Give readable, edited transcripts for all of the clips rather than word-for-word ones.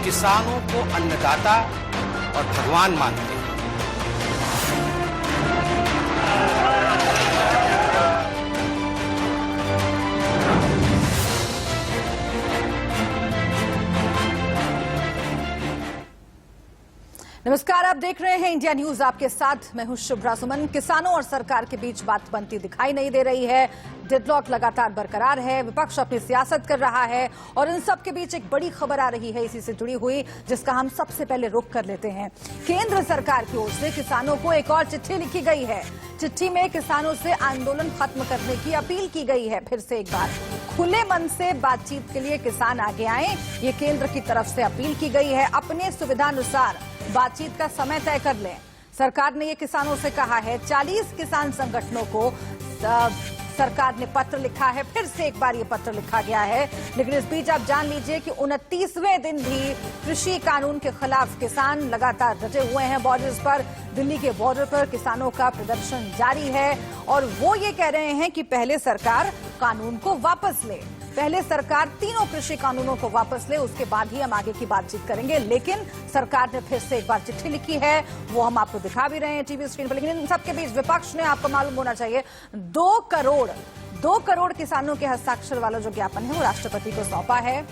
किसानों को अन्नदाता और भगवान मानते हैं। नमस्कार, आप देख रहे हैं इंडिया न्यूज। आपके साथ मैं हूं शुभ्रा सुमन। किसानों और सरकार के बीच बात बनती दिखाई नहीं दे रही है। डेडलॉक लगातार बरकरार है। विपक्ष अपनी सियासत कर रहा है और इन सब के बीच एक बड़ी खबर आ रही है इसी से जुड़ी हुई, जिसका हम सबसे पहले रुख कर लेते हैं। केंद्र सरकार की ओर से किसानों को एक और चिट्ठी लिखी गई है। चिट्ठी में किसानों से आंदोलन खत्म करने की अपील की गई है। फिर से एक बार खुले मन से बातचीत के लिए किसान आगे आए, ये केंद्र की तरफ से अपील की गई है। अपने सुविधानुसार बातचीत का समय तय कर लें। सरकार ने ये किसानों से कहा है। 40 किसान संगठनों को सरकार ने पत्र लिखा है। फिर से एक बार ये पत्र लिखा गया है। लेकिन इस बीच आप जान लीजिए कि 29वें दिन भी कृषि कानून के खिलाफ किसान लगातार डटे हुए हैं। बॉर्डर्स पर, दिल्ली के बॉर्डर पर किसानों का प्रदर्शन जारी है और वो ये कह रहे हैं कि पहले सरकार कानून को वापस ले, पहले सरकार तीनों कृषि कानूनों को वापस ले, उसके बाद ही हम आगे की बातचीत करेंगे। लेकिन सरकार ने फिर से एक बार चिट्ठी लिखी है, वो हम आपको दिखा भी रहे हैं टीवी स्क्रीन पर। लेकिन इन सबके बीच विपक्ष ने, आपको मालूम होना चाहिए, 2 करोड़ किसानों के हस्ताक्षर वाला जो ज्ञापन है वो राष्ट्रपति को सौंपा है।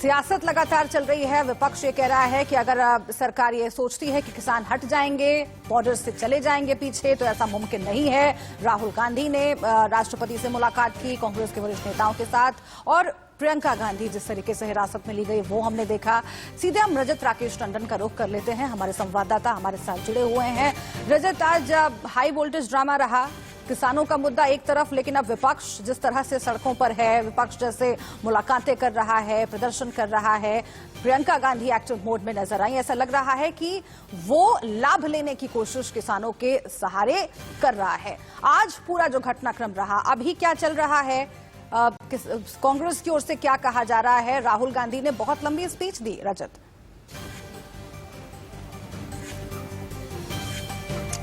सियासत लगातार चल रही है। विपक्ष ये कह रहा है कि अगर सरकार ये सोचती है कि किसान हट जाएंगे, बॉर्डर से चले जाएंगे पीछे, तो ऐसा मुमकिन नहीं है। राहुल गांधी ने राष्ट्रपति से मुलाकात की, कांग्रेस के वरिष्ठ नेताओं के साथ, और प्रियंका गांधी जिस तरीके से हिरासत में ली गई वो हमने देखा। सीधे हम रजत राकेश टंडन का रुख कर लेते हैं। हमारे संवाददाता हमारे साथ जुड़े हुए हैं। रजत, आज हाई वोल्टेज ड्रामा रहा, किसानों का मुद्दा एक तरफ, लेकिन अब विपक्ष जिस तरह से सड़कों पर है, विपक्ष जैसे मुलाकातें कर रहा है, प्रदर्शन कर रहा है, प्रियंका गांधी एक्टिव मोड में नजर आई। ऐसा लग रहा है कि वो लाभ लेने की कोशिश किसानों के सहारे कर रहा है। आज पूरा जो घटनाक्रम रहा, अभी क्या चल रहा है, कांग्रेस की ओर से क्या कहा जा रहा है? राहुल गांधी ने बहुत लंबी स्पीच दी। रजत,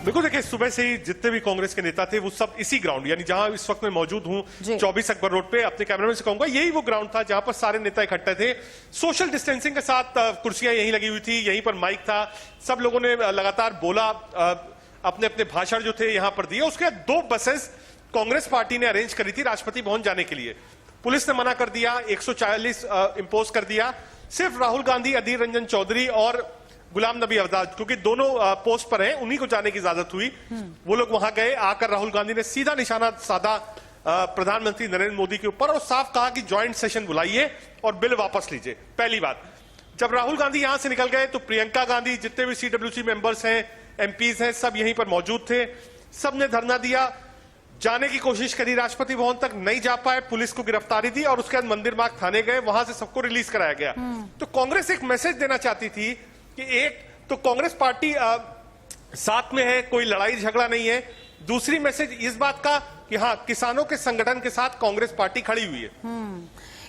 बिल्कुल, देखिए, सुबह से ही जितने भी कांग्रेस के नेता थे वो सब इसी ग्राउंड, यानी जहां इस वक्त मैं मौजूद हूं 24 अकबर रोड पे, अपने कैमरामैन से कहूंगा यही वो ग्राउंड था जहां पर सारे नेता इकट्ठे थे। सोशल डिस्टेंसिंग के साथ कुर्सियां यहीं लगी हुई थी, यहीं पर माइक था, सब लोगों ने लगातार बोला, अपने अपने भाषण जो थे यहां पर दिए। उसके बाद 2 बसेस कांग्रेस पार्टी ने अरेंज करी थी राष्ट्रपति भवन जाने के लिए। पुलिस ने मना कर दिया, 140 इंपोज कर दिया। सिर्फ राहुल गांधी, अधीर रंजन चौधरी और गुलाम नबी आजाद, क्योंकि दोनों पोस्ट पर हैं, उन्हीं को जाने की इजाजत हुई। वो लोग वहां गए। आकर राहुल गांधी ने सीधा निशाना साधा प्रधानमंत्री नरेंद्र मोदी के ऊपर और साफ कहा कि ज्वाइंट सेशन बुलाइए और बिल वापस लीजिए। पहली बात, जब राहुल गांधी यहां से निकल गए तो प्रियंका गांधी, जितने भी CWC मेंबर्स हैं, MPs हैं, सब यहीं पर मौजूद थे। सबने धरना दिया, जाने की कोशिश करी, राष्ट्रपति भवन तक नहीं जा पाए, पुलिस को गिरफ्तारी दी और उसके बाद मंदिर मार्ग थाने गए, वहां से सबको रिलीज कराया गया। तो कांग्रेस एक मैसेज देना चाहती थी कि एक तो कांग्रेस पार्टी साथ में है, कोई लड़ाई झगड़ा नहीं है। दूसरी मैसेज इस बात का कि हाँ, किसानों के संगठन के साथ कांग्रेस पार्टी खड़ी हुई है।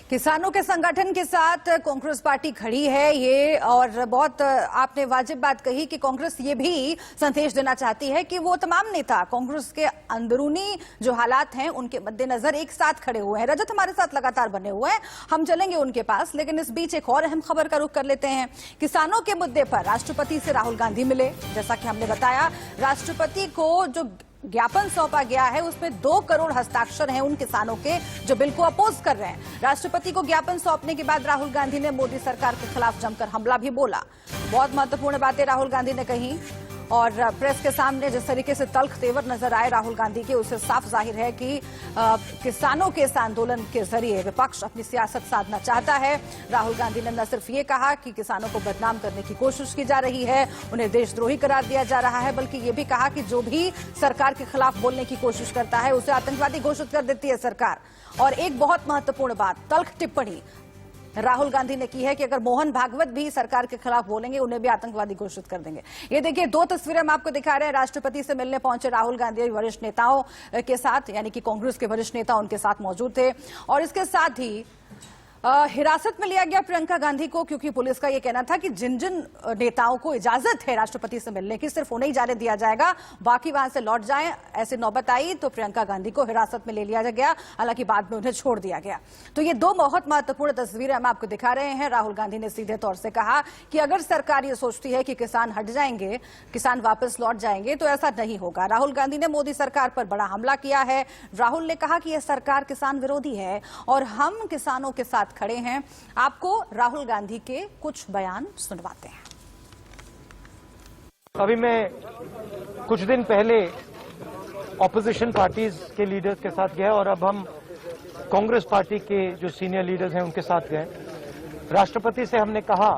किसानों के संगठन के साथ कांग्रेस पार्टी खड़ी है ये, और बहुत आपने वाजिब बात कही कि कांग्रेस ये भी संदेश देना चाहती है कि वो तमाम नेता कांग्रेस के अंदरूनी जो हालात हैं उनके मद्देनजर एक साथ खड़े हुए हैं। रजत हमारे साथ लगातार बने हुए हैं, हम चलेंगे उनके पास, लेकिन इस बीच एक और अहम खबर का रुख कर लेते हैं। किसानों के मुद्दे पर राष्ट्रपति से राहुल गांधी मिले। जैसा कि हमने बताया, राष्ट्रपति को जो ज्ञापन सौंपा गया है उसमें 2 करोड़ हस्ताक्षर हैं उन किसानों के जो बिल को अपोज कर रहे हैं। राष्ट्रपति को ज्ञापन सौंपने के बाद राहुल गांधी ने मोदी सरकार के खिलाफ जमकर हमला भी बोला। बहुत महत्वपूर्ण बातें राहुल गांधी ने कही और प्रेस के सामने जिस तरीके से तल्ख तेवर नजर आए राहुल गांधी के, उससे साफ जाहिर है कि किसानों के इस आंदोलन के जरिए विपक्ष अपनी सियासत साधना चाहता है। राहुल गांधी ने न सिर्फ ये कहा कि किसानों को बदनाम करने की कोशिश की जा रही है, उन्हें देशद्रोही करार दिया जा रहा है, बल्कि ये भी कहा कि जो भी सरकार के खिलाफ बोलने की कोशिश करता है उसे आतंकवादी घोषित कर देती है सरकार। और एक बहुत महत्वपूर्ण बात, तल्ख टिप्पणी राहुल गांधी ने की है कि अगर मोहन भागवत भी सरकार के खिलाफ बोलेंगे उन्हें भी आतंकवादी घोषित कर देंगे। ये देखिए 2 तस्वीरें हम आपको दिखा रहे हैं। राष्ट्रपति से मिलने पहुंचे राहुल गांधी वरिष्ठ नेताओं के साथ, यानी कि कांग्रेस के वरिष्ठ नेता उनके साथ मौजूद थे। और इसके साथ ही हिरासत में लिया गया प्रियंका गांधी को, क्योंकि पुलिस का यह कहना था कि जिन जिन नेताओं को इजाजत है राष्ट्रपति से मिलने की सिर्फ उन्हें ही जाने दिया जाएगा, बाकी वहां से लौट जाएं। ऐसी नौबत आई तो प्रियंका गांधी को हिरासत में ले लिया गया, हालांकि बाद में उन्हें छोड़ दिया गया। तो ये दो बहुत महत्वपूर्ण तस्वीरें हम आपको दिखा रहे हैं। राहुल गांधी ने सीधे तौर से कहा कि अगर सरकार ये सोचती है कि किसान हट जाएंगे, किसान वापस लौट जाएंगे, तो ऐसा नहीं होगा। राहुल गांधी ने मोदी सरकार पर बड़ा हमला किया है। राहुल ने कहा कि यह सरकार किसान विरोधी है और हम किसानों के साथ खड़े हैं। आपको राहुल गांधी के कुछ बयान सुनवाते हैं। अभी मैं कुछ दिन पहले ऑपोजिशन पार्टीज के लीडर्स के साथ गया और अब हम कांग्रेस पार्टी के जो सीनियर लीडर्स हैं उनके साथ गए। राष्ट्रपति से हमने कहा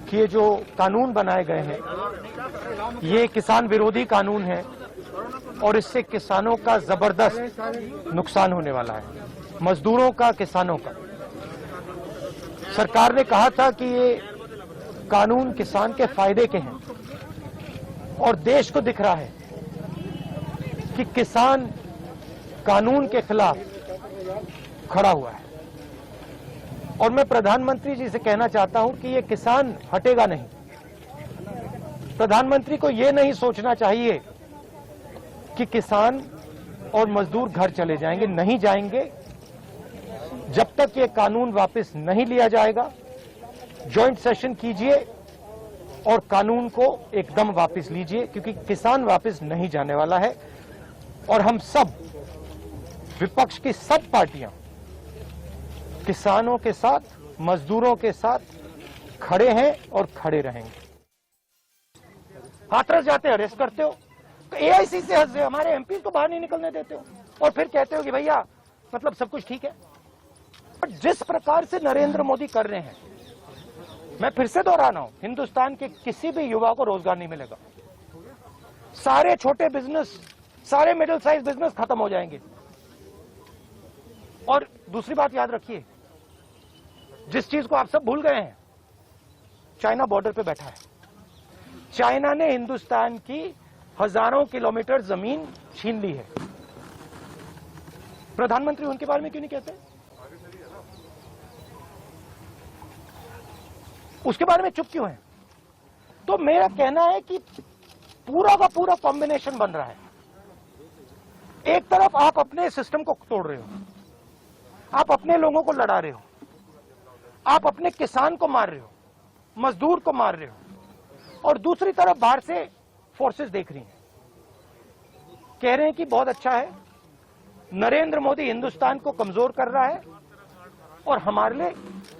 कि ये जो कानून बनाए गए हैं ये किसान विरोधी कानून है और इससे किसानों का जबरदस्त नुकसान होने वाला है, मजदूरों का, किसानों का। सरकार ने कहा था कि ये कानून किसान के फायदे के हैं और देश को दिख रहा है कि किसान कानून के खिलाफ खड़ा हुआ है। और मैं प्रधानमंत्री जी से कहना चाहता हूं कि ये किसान हटेगा नहीं। प्रधानमंत्री को ये नहीं सोचना चाहिए कि किसान और मजदूर घर चले जाएंगे, नहीं जाएंगे। जब तक ये कानून वापस नहीं लिया जाएगा, जॉइंट सेशन कीजिए और कानून को एकदम वापस लीजिए, क्योंकि किसान वापस नहीं जाने वाला है। और हम सब, विपक्ष की सब पार्टियां किसानों के साथ, मजदूरों के साथ खड़े हैं और खड़े रहेंगे। हाथरस जाते हो, अरेस्ट करते हो, तो एआईसी से हंस हमारे एमपी को बाहर नहीं निकलने देते हो और फिर कहते हो कि भैया मतलब सब कुछ ठीक है। जिस प्रकार से नरेंद्र मोदी कर रहे हैं, मैं फिर से दोहरा रहा हूं, हिंदुस्तान के किसी भी युवा को रोजगार नहीं मिलेगा। सारे छोटे बिजनेस, सारे मिडिल साइज बिजनेस खत्म हो जाएंगे। और दूसरी बात याद रखिए, जिस चीज को आप सब भूल गए हैं, चाइना बॉर्डर पे बैठा है। चाइना ने हिंदुस्तान की हजारों किलोमीटर जमीन छीन ली है। प्रधानमंत्री उनके बारे में क्यों नहीं कहते? उसके बारे में चुप क्यों है? तो मेरा कहना है कि पूरा का पूरा कॉम्बिनेशन बन रहा है। एक तरफ आप अपने सिस्टम को तोड़ रहे हो, आप अपने लोगों को लड़ा रहे हो, आप अपने किसान को मार रहे हो, मजदूर को मार रहे हो, और दूसरी तरफ बाहर से फोर्सेस देख रही हैं, कह रहे हैं कि बहुत अच्छा है, नरेंद्र मोदी हिंदुस्तान को कमजोर कर रहा है और हमारे लिए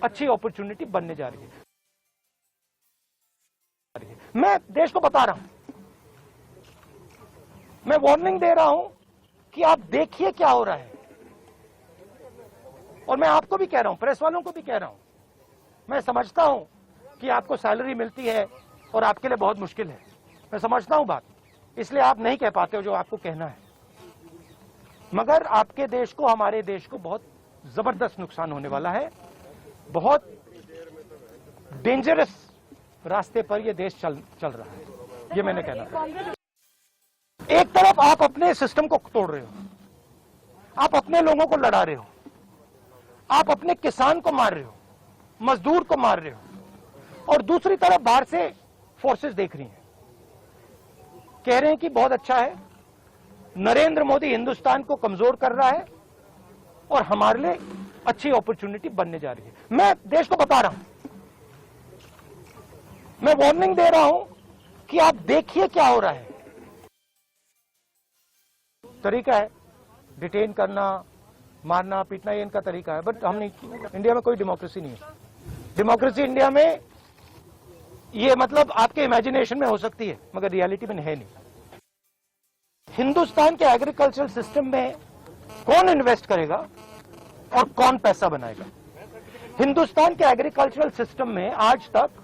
अच्छी अपॉर्चुनिटी बनने जा रही है। मैं देश को बता रहा हूं, मैं वार्निंग दे रहा हूं कि आप देखिए क्या हो रहा है। और मैं आपको भी कह रहा हूं, प्रेस वालों को भी कह रहा हूं, मैं समझता हूं कि आपको सैलरी मिलती है और आपके लिए बहुत मुश्किल है, मैं समझता हूं बात, इसलिए आप नहीं कह पाते हो जो आपको कहना है। मगर आपके देश को, हमारे देश को बहुत जबरदस्त नुकसान होने वाला है। बहुत डेंजरस रास्ते पर यह देश चल रहा है, ये मैंने कहना था। एक तरफ आप अपने सिस्टम को तोड़ रहे हो, आप अपने लोगों को लड़ा रहे हो, आप अपने किसान को मार रहे हो, मजदूर को मार रहे हो, और दूसरी तरफ बाहर से फोर्सेस देख रही हैं, कह रहे हैं कि बहुत अच्छा है, नरेंद्र मोदी हिंदुस्तान को कमजोर कर रहा है और हमारे लिए अच्छी अपॉर्चुनिटी बनने जा रही है। मैं देश को बता रहा हूं, मैं वार्निंग दे रहा हूं कि आप देखिए क्या हो रहा है। तरीका है डिटेन करना, मारना, पीटना, ये इनका तरीका है, बट हम नहीं, इंडिया में कोई डेमोक्रेसी नहीं है। डेमोक्रेसी इंडिया में ये मतलब आपके इमेजिनेशन में हो सकती है, मगर रियलिटी में है नहीं। हिंदुस्तान के एग्रीकल्चरल सिस्टम में कौन इन्वेस्ट करेगा और कौन पैसा बनाएगा? हिंदुस्तान के एग्रीकल्चरल सिस्टम में आज तक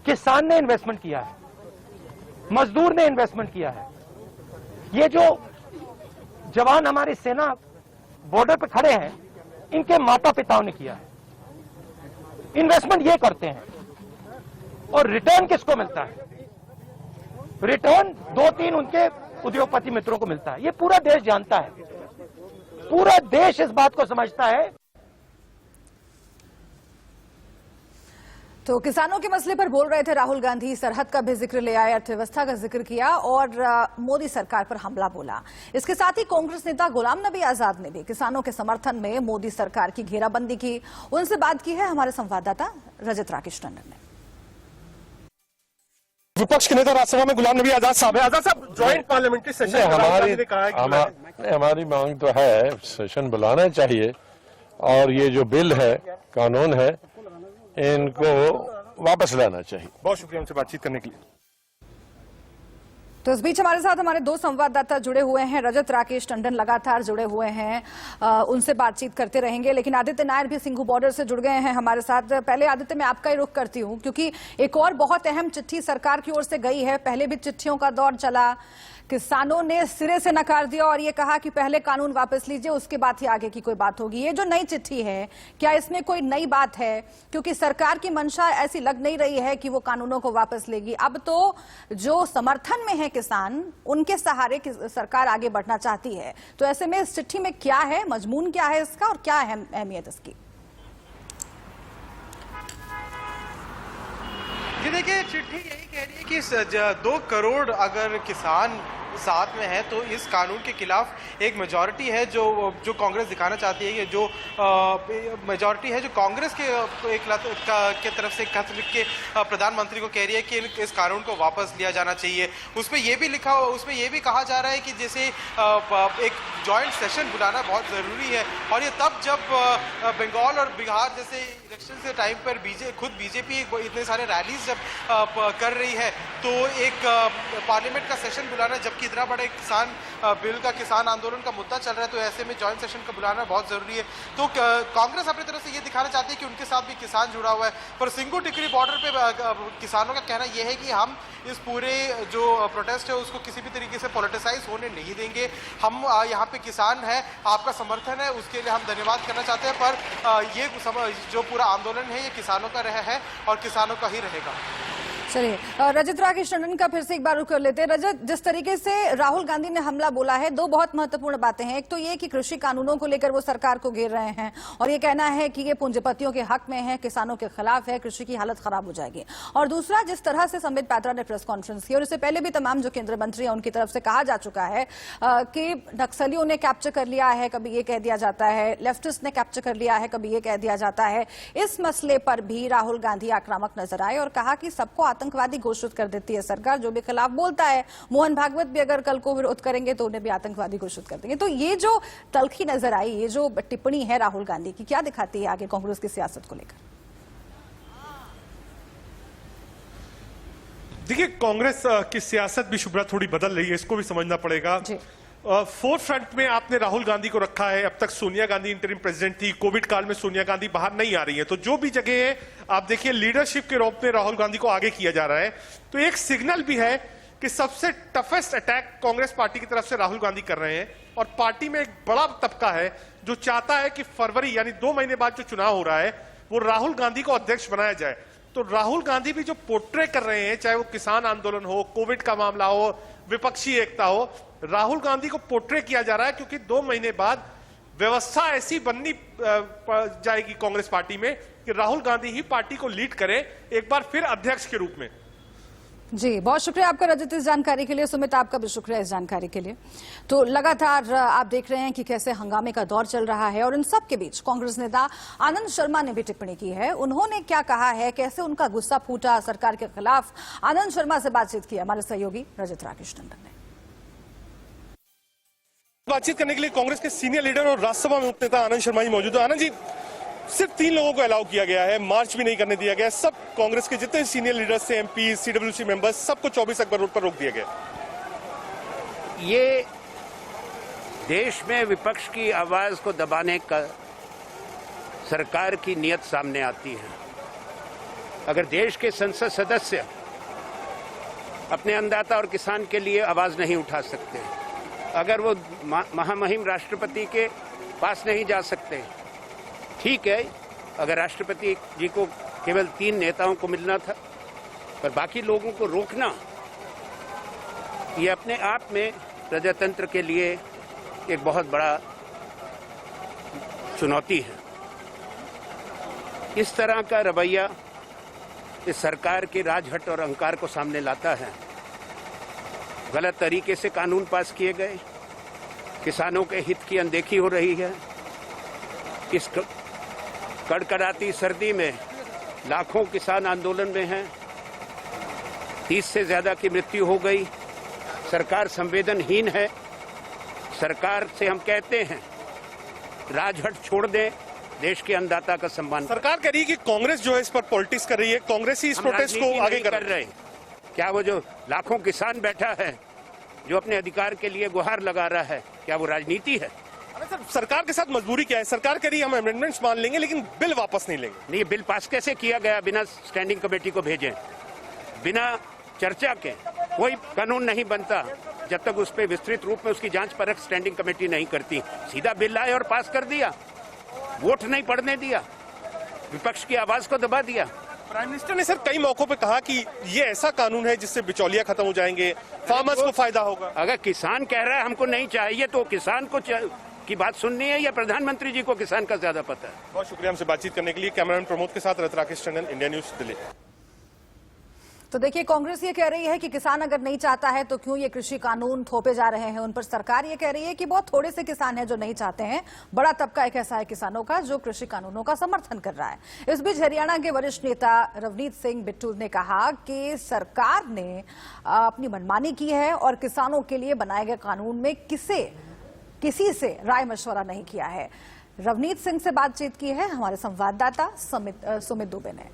किसान ने इन्वेस्टमेंट किया है, मजदूर ने इन्वेस्टमेंट किया है। ये जो जवान हमारी सेना बॉर्डर पे खड़े हैं, इनके माता पिताओं ने किया है। इन्वेस्टमेंट ये करते हैं और रिटर्न किसको मिलता है? रिटर्न 2-3 उनके उद्योगपति मित्रों को मिलता है। ये पूरा देश जानता है, पूरा देश इस बात को समझता है। तो किसानों के मसले पर बोल रहे थे राहुल गांधी, सरहद का भी जिक्र ले आए, अर्थव्यवस्था का जिक्र किया और मोदी सरकार पर हमला बोला। इसके साथ ही कांग्रेस नेता गुलाम नबी आजाद ने भी किसानों के समर्थन में मोदी सरकार की घेराबंदी की। उनसे बात की है हमारे संवाददाता रजत राकेश टंडन ने। विपक्ष के नेता राज्यसभा में गुलाम नबी आजाद साहब है। आजाद साहब, ज्वाइंट पार्लियामेंट्री सेशन हमारी मांग तो है सेशन बुलाना चाहिए और ये जो बिल है, कानून है, इनको वापस लाना चाहिए। बहुत शुक्रिया हमसे बातचीत करने के लिए। तो इस बीच हमारे साथ हमारे दो संवाददाता जुड़े हुए हैं। रजत राकेश टंडन लगातार जुड़े हुए हैं, उनसे बातचीत करते रहेंगे। लेकिन आदित्य नायर भी सिंघू बॉर्डर से जुड़ गए हैं हमारे साथ। पहले आदित्य, मैं आपका ही रुख करती हूं क्योंकि एक और बहुत अहम चिट्ठी सरकार की ओर से गई है। पहले भी चिट्ठियों का दौर चला, किसानों ने सिरे से नकार दिया और ये कहा कि पहले कानून वापस लीजिए, उसके बाद ही आगे की कोई बात होगी। ये जो नई चिट्ठी है, क्या इसमें कोई नई बात है? क्योंकि सरकार की मंशा ऐसी लग नहीं रही है कि वो कानूनों को वापस लेगी। अब तो जो समर्थन में है किसान, उनके सहारे सरकार आगे बढ़ना चाहती है। तो ऐसे में इस चिट्ठी में क्या है, मजमून क्या है इसका और क्या अहमियत इसकी? जी देखिए, चिट्ठी यही कह रही है कि 2 करोड़ अगर किसान साथ में है तो इस कानून के खिलाफ एक मेजॉरिटी है जो कांग्रेस दिखाना चाहती है कि जो मेजॉरिटी है जो कांग्रेस के तरफ से खत लिख के प्रधानमंत्री को कह रही है कि इस कानून को वापस लिया जाना चाहिए। उसमें ये भी लिखा, उसमें ये भी कहा जा रहा है कि जैसे एक जॉइंट सेशन बुलाना बहुत ज़रूरी है और ये तब जब बंगाल और बिहार जैसे इलेक्शन के टाइम पर खुद बीजेपी इतने सारे रैलीज जब कर रही है तो एक पार्लियामेंट का सेशन बुलाना, जबकि इतना बड़ा किसान बिल का, किसान आंदोलन का मुद्दा चल रहा है, तो ऐसे में जॉइंट सेशन का बुलाना बहुत जरूरी है। तो कांग्रेस अपनी तरफ से ये दिखाना चाहती है कि उनके साथ भी किसान जुड़ा हुआ है। पर सिंघू टिकरी बॉर्डर पे किसानों का कहना यह है कि हम इस पूरे जो प्रोटेस्ट है उसको किसी भी तरीके से पॉलिटिसाइज होने नहीं देंगे। हम यहाँ पे किसान है, आपका समर्थन है, उसके लिए हम धन्यवाद करना चाहते हैं, पर ये जो पूरा आंदोलन है ये किसानों का रहा है और किसानों का ही रहेगा। चलिए, रजत राकेश टंडन का फिर से एक बार रुख कर लेते हैं। रजत, जिस तरीके से राहुल गांधी ने हमला बोला है, 2 बहुत महत्वपूर्ण बातें हैं। एक तो ये कि कृषि कानूनों को लेकर वो सरकार को घेर रहे हैं और ये कहना है कि ये पूंजीपतियों के हक में है, किसानों के खिलाफ है, कृषि की हालत खराब हो जाएगी। और दूसरा, जिस तरह से संबित पात्रा ने प्रेस कॉन्फ्रेंस की और इससे पहले भी तमाम जो केंद्रीय मंत्री हैं उनकी तरफ से कहा जा चुका है कि नक्सलियों ने कैप्चर कर लिया है, कभी ये कह दिया जाता है, लेफ्टिस्ट ने कैप्चर कर लिया है, कभी ये कह दिया जाता है। इस मसले पर भी राहुल गांधी आक्रामक नजर आए और कहा कि सबको आतंकवादी घोषित कर देती है सरकार, जो भी खिलाफ बोलता है। मोहन भागवत भी अगर कल को विरोध करेंगे तो उन्हें भी आतंकवादी घोषित कर देंगे। तो ये जो तल्खी नजर आई, ये जो टिप्पणी है राहुल गांधी की, क्या दिखाती है आगे कांग्रेस की सियासत को लेकर? देखिए, कांग्रेस की सियासत भी शुभ्रा थोड़ी बदल रही है, इसको भी समझना पड़ेगा। फोर्थ फ्रंट में आपने राहुल गांधी को रखा है। अब तक सोनिया गांधी इंटरिम प्रेसिडेंट थी, कोविड काल में सोनिया गांधी बाहर नहीं आ रही है, तो जो भी जगह है आप देखिए लीडरशिप के रूप में राहुल गांधी को आगे किया जा रहा है। तो एक सिग्नल भी है कि सबसे टफेस्ट अटैक कांग्रेस पार्टी की तरफ से राहुल गांधी कर रहे हैं और पार्टी में एक बड़ा तबका है जो चाहता है कि फरवरी यानी 2 महीने बाद जो चुनाव हो रहा है वो राहुल गांधी को अध्यक्ष बनाया जाए। तो राहुल गांधी भी जो पोर्ट्रे कर रहे हैं, चाहे वो किसान आंदोलन हो, कोविड का मामला हो, विपक्षी एकता हो, राहुल गांधी को पोर्ट्रे किया जा रहा है क्योंकि 2 महीने बाद व्यवस्था ऐसी बननी जाएगी कांग्रेस पार्टी में कि राहुल गांधी ही पार्टी को लीड करें एक बार फिर अध्यक्ष के रूप में। जी, बहुत शुक्रिया आपका रजत इस जानकारी के लिए। सुमित, आपका भी शुक्रिया इस जानकारी के लिए। तो लगातार आप देख रहे हैं कि कैसे हंगामे का दौर चल रहा है और इन सब के बीच कांग्रेस नेता आनंद शर्मा ने भी टिप्पणी की है। उन्होंने क्या कहा है, कैसे उनका गुस्सा फूटा सरकार के खिलाफ, आनंद शर्मा से बातचीत की हमारे सहयोगी रजत राकेश टंडन ने। बातचीत करने के लिए कांग्रेस के सीनियर लीडर और राज्यसभा में उपनेता आनंद शर्मा जी मौजूद है। आनंद जी, सिर्फ 3 लोगों को अलाउ किया गया है, मार्च भी नहीं करने दिया गया। सब कांग्रेस के जितने सीनियर लीडर्स थे, एमपी, सीडब्ल्यूसी मेंबर्स, सबको 24 अकबर रोड पर रोक दिया गया। ये देश में विपक्ष की आवाज को दबाने का सरकार की नीयत सामने आती है। अगर देश के संसद सदस्य अपने अन्नदाता और किसान के लिए आवाज नहीं उठा सकते, अगर वो महामहिम राष्ट्रपति के पास नहीं जा सकते, ठीक है, अगर राष्ट्रपति जी को केवल 3 नेताओं को मिलना था, पर बाकी लोगों को रोकना, ये अपने आप में प्रजातंत्र के लिए एक बहुत बड़ा चुनौती है। इस तरह का रवैया इस सरकार के राजहट और अहंकार को सामने लाता है। गलत तरीके से कानून पास किए गए, किसानों के हित की अनदेखी हो रही है। इस कड़कड़ाती सर्दी में लाखों किसान आंदोलन में हैं, 30 से ज्यादा की मृत्यु हो गई। सरकार संवेदनहीन है। सरकार से हम कहते हैं राजहट छोड़ दें, देश के अन्नदाता का सम्मान। सरकार कह रही है कि कांग्रेस जो है इस पर पॉलिटिक्स कर रही है, कांग्रेस ही इस प्रोटेस्ट को आगे कर रही है। क्या वो जो लाखों किसान बैठा है, जो अपने अधिकार के लिए गुहार लगा रहा है, क्या वो राजनीति है? अरे सर, सरकार के साथ मजबूरी क्या है? सरकार कह रही है हम अमेंडमेंट्स मान लेंगे लेकिन बिल वापस नहीं लेंगे। नहीं, बिल पास कैसे किया गया बिना स्टैंडिंग कमेटी को भेजे, बिना चर्चा के? कोई कानून नहीं बनता जब तक उस पर विस्तृत रूप में उसकी जांच परख स्टैंडिंग कमेटी नहीं करती। सीधा बिल लाए और पास कर दिया, वोट नहीं पड़ने दिया, विपक्ष की आवाज को दबा दिया। प्राइम मिनिस्टर ने सर कई मौकों पे कहा कि ये ऐसा कानून है जिससे बिचौलिया खत्म हो जाएंगे, फार्मर्स को फायदा होगा। अगर किसान कह रहा है हमको नहीं चाहिए, तो किसान को की बात सुननी है या प्रधानमंत्री जी को किसान का ज्यादा पता है? बहुत शुक्रिया हमसे बातचीत करने के लिए। कैमरामैन प्रमोद के साथ रत राकेश टंडन, इंडिया न्यूज दिल्ली। तो देखिए, कांग्रेस ये कह रही है कि किसान अगर नहीं चाहता है तो क्यों ये कृषि कानून थोपे जा रहे हैं उन पर। सरकार ये कह रही है कि बहुत थोड़े से किसान हैं जो नहीं चाहते हैं, बड़ा तबका एक ऐसा है किसानों का जो कृषि कानूनों का समर्थन कर रहा है। इस बीच हरियाणा के वरिष्ठ नेता रवनीत सिंह बिट्टू ने कहा कि सरकार ने अपनी मनमानी की है और किसानों के लिए बनाए गए कानून में किसी से राय मशवरा नहीं किया है। रवनीत सिंह से बातचीत की है हमारे संवाददाता सुमित दुबे ने।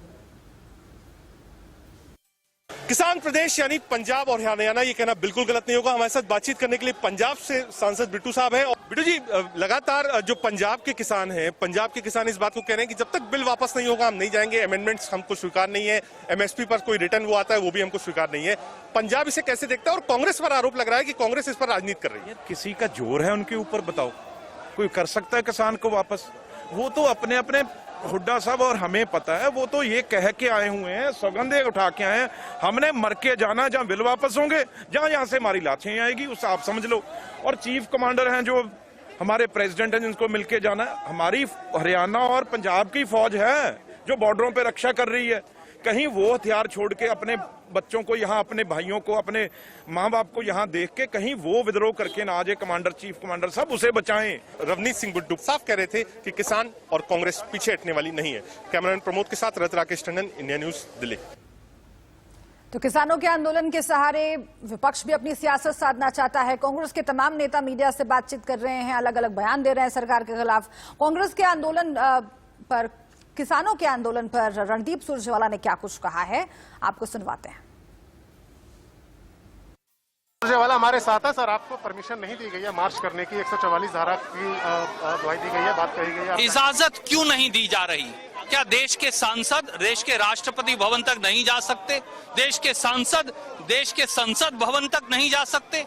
किसान प्रदेश यानी पंजाब और हरियाणा, ये कहना बिल्कुल गलत नहीं होगा। हमारे साथ बातचीत करने के लिए पंजाब से सांसद बिट्टू साहब हैं। और बिट्टू जी, लगातार जो पंजाब के किसान हैं, पंजाब के किसान इस बात को कह रहे हैं कि जब तक बिल वापस नहीं होगा हम नहीं जाएंगे, अमेंडमेंट्स हमको स्वीकार नहीं है, एमएसपी पर कोई रिटर्न वो आता है वो भी हमको स्वीकार नहीं है। पंजाब इसे कैसे देखता है? और कांग्रेस पर आरोप लग रहा है कि कांग्रेस इस पर राजनीति कर रही है। किसी का जोर है उनके ऊपर, बताओ कोई कर सकता है किसान को वापस? वो तो अपने अपने हुड्डा साहब, और हमें पता है वो तो ये कह के आए हुए हैं, सौगंधे उठा के आए हैं, हमने मर के जाना, जहां बिल वापस होंगे, जहां से हमारी लाशें आएगी उस आप समझ लो। और चीफ कमांडर हैं जो हमारे प्रेसिडेंट हैं जिनको मिलके जाना है। हमारी हरियाणा और पंजाब की फौज है जो बॉर्डरों पे रक्षा कर रही है। कहीं वो हथियार छोड़ के अपने बच्चों को यहाँ, अपने भाइयों को, अपने माँ बाप को यहाँ देख के कहीं वो विद्रोह करके ना आ जाए कमांडर, चीफ कमांडर सब उसे बचाएं। रवनीत सिंह बिट्टू साफ कह रहे थे कि किसान और कांग्रेस पीछे हटने वाली नहीं है। कैमरामैन प्रमोद के साथ रत राकेश टंडन, इंडिया न्यूज दिल्ली। तो किसानों के आंदोलन के सहारे विपक्ष भी अपनी सियासत साधना चाहता है। कांग्रेस के तमाम नेता मीडिया से बातचीत कर रहे हैं, अलग अलग बयान दे रहे हैं सरकार के खिलाफ। कांग्रेस के आंदोलन पर, किसानों के आंदोलन पर रणदीप सुरजेवाला ने क्या कुछ कहा है, आपको सुनवाते हैं। सुरजेवाला हमारे साथ है। सर, आपको परमिशन नहीं दी गई है मार्च करने की, 144 धारा की दुहाई दी गई है, बात कही गई है। इजाजत क्यों नहीं दी जा रही? क्या देश के सांसद देश के राष्ट्रपति भवन तक नहीं जा सकते? देश के सांसद देश के संसद भवन तक नहीं जा सकते?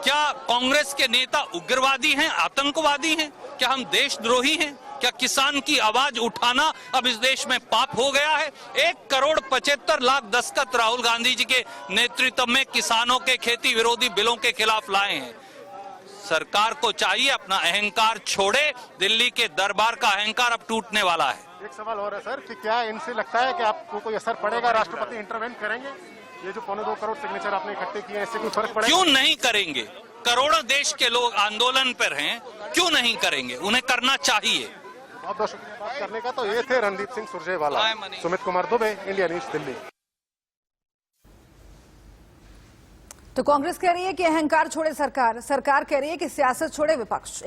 क्या कांग्रेस के नेता उग्रवादी हैं, आतंकवादी हैं? क्या हम देशद्रोही हैं? क्या किसान की आवाज उठाना अब इस देश में पाप हो गया है? 1,75,00,000 दस्तखत राहुल गांधी जी के नेतृत्व में किसानों के खेती विरोधी बिलों के खिलाफ लाए हैं। सरकार को चाहिए अपना अहंकार छोड़े। दिल्ली के दरबार का अहंकार अब टूटने वाला है। एक सवाल हो रहा है सर कि क्या इनसे लगता है कि आपको कोई असर पड़ेगा, राष्ट्रपति इंटरवेन करेंगे? ये जो 2.25 करोड़ सिग्नेचर आपने इकट्ठे किए, इससे कोई फर्क पड़ेगा? क्यों नहीं करेंगे? करोड़ों देश के लोग आंदोलन पर हैं, क्यों नहीं करेंगे? उन्हें करना चाहिए। बहुत बहुत शुक्रिया बात करने का। तो ये थे रणदीप सिंह सुरजेवाला। Sumit Kumar Dubey, India News Delhi. तो कांग्रेस कह रही है कि अहंकार छोड़े सरकार, सरकार कह रही है कि सियासत छोड़े विपक्ष।